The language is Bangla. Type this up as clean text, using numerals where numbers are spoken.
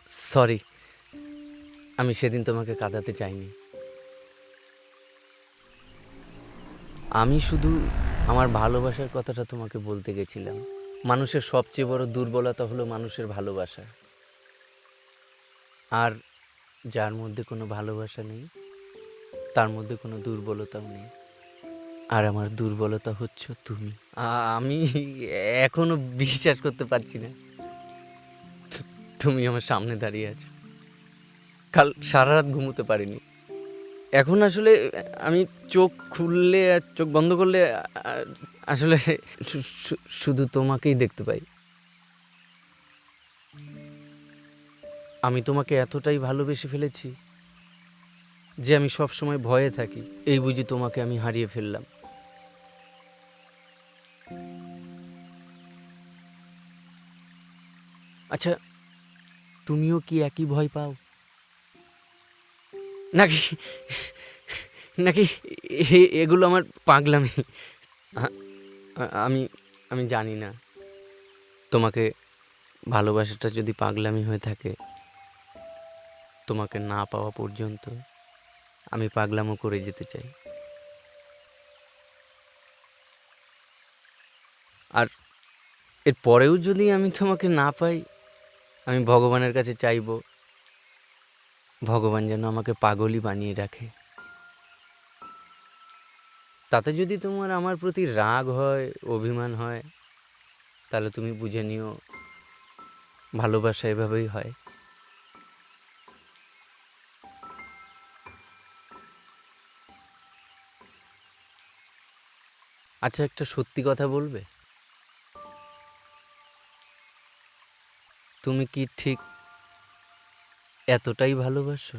সরি, আমি সেদিন তোমাকে কাঁদাতে চাইনি। আমি শুধু আমার ভালোবাসার কথাটা তোমাকে বলতে গেছিলাম। মানুষের সবচেয়ে বড় দুর্বলতা হলো মানুষের ভালোবাসা। আর যার মধ্যে কোনো ভালোবাসা নেই, তার মধ্যে কোনো দুর্বলতাও নেই। আর আমার দুর্বলতা হচ্ছ তুমি। আমি এখনো বিশ্বাস করতে পারছি না তুমি আমার সামনে দাঁড়িয়ে আছো। কাল সারা রাত ঘুমোতে পারিনি। এখন আসলে আমি চোখ খুললে আর চোখ বন্ধ করলে আসলে শুধু তোমাকেই দেখতে পাই। আমি তোমাকে এতটাই ভালোবেসে ফেলেছি যে আমি সব সময় ভয়ে থাকি, এই বুঝি তোমাকে আমি হারিয়ে ফেললাম। আচ্ছা, তুমিও কি একই ভয় পাও, নাকি নাকি এগুলো আমার পাগলামি? আ- আমি আমি জানি না। তোমাকে ভালোবাসাটা যদি পাগলামি হয়ে থাকে, তোমাকে না পাওয়া পর্যন্ত আমি পাগলামো করে যেতে চাই। আর এর পরেও যদি আমি তোমাকে না পাই, আমি ভগবানের কাছে চাইব ভগবান যেন আমাকে পাগলই বানিয়ে রাখে। তাতে যদি তোমার আমার প্রতি রাগ হয়, অভিমান হয়, তাহলে তুমি বুঝে নিও ভালোবাসা এভাবেই হয়। আচ্ছা, একটা সত্যি কথা বলবে? তুমি কি ঠিক এতটাই ভালোবাসো?